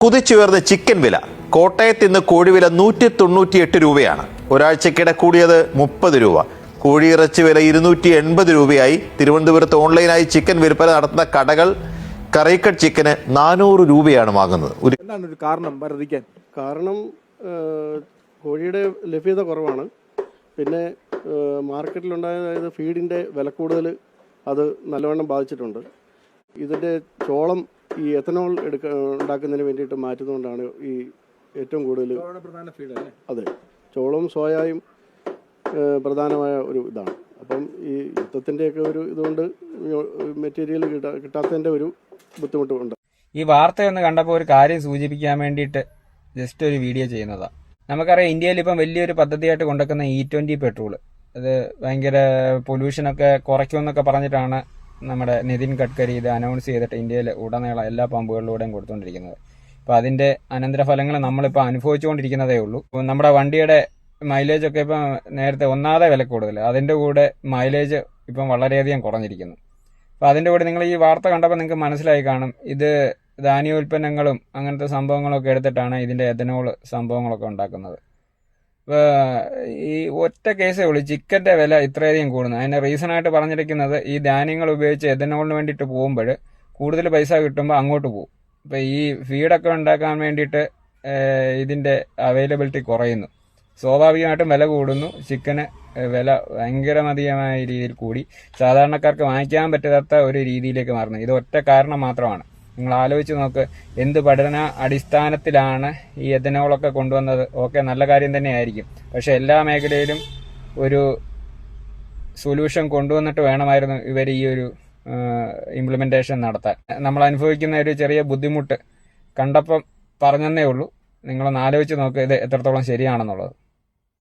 കുതിച്ചുയർന്ന chicken വില. കോട്ടയത്ത് ഇന്ന് കോഴിവില 198 രൂപയാണ്. ഒരാഴ്ചക്കിടെ കൂടിയത് 30 രൂപ. കോഴിയിറച്ചി വില 280 രൂപയായി. തിരുവനന്തപുരത്ത് ഓൺലൈനായി ചിക്കൻ വിൽപ്പന നടത്തുന്ന കടകൾ കറിക്കട്ട് ചിക്കന് 400 രൂപയാണ് വാങ്ങുന്നത്. എന്താണ് ഒരു കാരണം വർദ്ധിക്കാൻ? കാരണം കോഴിയുടെ ലഭ്യത കുറവാണ്. പിന്നെ മാർക്കറ്റിലുണ്ടായ ഫീഡിൻ്റെ വില കൂടുതൽ അത് നല്ലവണ്ണം ബാധിച്ചിട്ടുണ്ട്. ഇതിൻ്റെ ചോളം ഈ എത്തനോൾ ഉണ്ടാക്കുന്നതിന് വേണ്ടിയിട്ട് മാറ്റുന്നതുകൊണ്ടാണ് ഈ ഏറ്റവും കൂടുതൽ പ്രധാന ഫീഡ്. അതെ, ചോളവും സോയയും പ്രധാനമായ ഒരു ഇതാണ്. അപ്പം ഈ യുദ്ധത്തിൻ്റെയൊക്കെ ഒരു ഇതുകൊണ്ട് മെറ്റീരിയൽ കിട്ടാത്തതിൻ്റെ ഒരു ബുദ്ധിമുട്ടുണ്ട്. ഈ വാർത്തയൊന്ന് കണ്ടപ്പോൾ ഒരു കാര്യം സൂചിപ്പിക്കാൻ വേണ്ടിയിട്ട് ജസ്റ്റ് ഒരു വീഡിയോ ചെയ്യുന്നതാണ്. നമുക്കറിയാം, ഇന്ത്യയിൽ ഇപ്പം വലിയൊരു പദ്ധതിയായിട്ട് കൊണ്ടുവക്കുന്ന E20 പെട്രോൾ, അത് ഭയങ്കര പൊല്യൂഷനൊക്കെ കുറയ്ക്കുമെന്നൊക്കെ പറഞ്ഞിട്ടാണ് നമ്മുടെ നിതിൻ ഗഡ്കരി ഇത് അനൗൺസ് ചെയ്തിട്ട് ഇന്ത്യയിൽ ഉടനീളം എല്ലാ പമ്പുകളിലൂടെയും കൊടുത്തുകൊണ്ടിരിക്കുന്നത്. അപ്പോൾ അതിൻ്റെ അനന്തരഫലങ്ങൾ നമ്മളിപ്പോൾ അനുഭവിച്ചുകൊണ്ടിരിക്കുന്നതേ ഉള്ളൂ. നമ്മുടെ വണ്ടിയുടെ മൈലേജ് ഒക്കെ ഇപ്പം നേരത്തെ ഒന്നാമതെ വില കൂടുതൽ, അതിൻ്റെ കൂടെ മൈലേജ് ഇപ്പം വളരെയധികം കുറഞ്ഞിരിക്കുന്നു. അപ്പോൾ അതിൻ്റെ കൂടെ നിങ്ങൾ ഈ വാർത്ത കണ്ടപ്പോൾ നിങ്ങൾക്ക് മനസ്സിലായി കാണും, ഇത് ധാന്യോൽപ്പന്നങ്ങളും അങ്ങനത്തെ സംഭവങ്ങളൊക്കെ എടുത്തിട്ടാണ് ഇതിൻ്റെ എഥനോൾ സംഭവങ്ങളൊക്കെ ഉണ്ടാക്കുന്നത്. ഇപ്പോൾ ഈ ഒറ്റ കേസേ ഉള്ളൂ ചിക്കൻ്റെ വില ഇത്രയധികം കൂടുന്നത്. അതിൻ്റെ റീസണായിട്ട് പറഞ്ഞിരിക്കുന്നത് ഈ ധാന്യങ്ങൾ ഉപയോഗിച്ച് എഥനോളിന് വേണ്ടിയിട്ട് പോകുമ്പോൾ കൂടുതൽ പൈസ കിട്ടുമ്പോൾ അങ്ങോട്ട് പോകും. ഇപ്പോൾ ഈ ഫീഡൊക്കെ ഉണ്ടാക്കാൻ വേണ്ടിയിട്ട് ഇതിൻ്റെ അവൈലബിലിറ്റി കുറയുന്നു, സ്വാഭാവികമായിട്ടും വില കൂടുന്നു. ചിക്കന് വില ഭയങ്കരമധികമായ രീതിയിൽ കൂടി സാധാരണക്കാർക്ക് വാങ്ങിക്കാൻ പറ്റാത്ത ഒരു രീതിയിലേക്ക് മാറുന്നു. ഇത് ഒറ്റ കാരണം മാത്രമാണ്. നിങ്ങൾ ആലോചിച്ച് നോക്ക്, എന്ത് പഠന അടിസ്ഥാനത്തിലാണ് ഈ എഥനോളൊക്കെ കൊണ്ടുവന്നത്? ഓക്കെ, നല്ല കാര്യം തന്നെയായിരിക്കും. പക്ഷെ എല്ലാ മേഖലയിലും ഒരു സൊല്യൂഷൻ കൊണ്ടുവന്നിട്ട് വേണമായിരുന്നു ഇവർ ഈ ഒരു ഇംപ്ലിമെൻറ്റേഷൻ നടത്താൻ. നമ്മൾ അനുഭവിക്കുന്ന ഒരു ചെറിയ ബുദ്ധിമുട്ട് കണ്ടപ്പം പറഞ്ഞതേ ഉള്ളൂ. നിങ്ങളൊന്ന് ആലോചിച്ച് നോക്ക് ഇത് എത്രത്തോളം ശരിയാണെന്നുള്ളത്.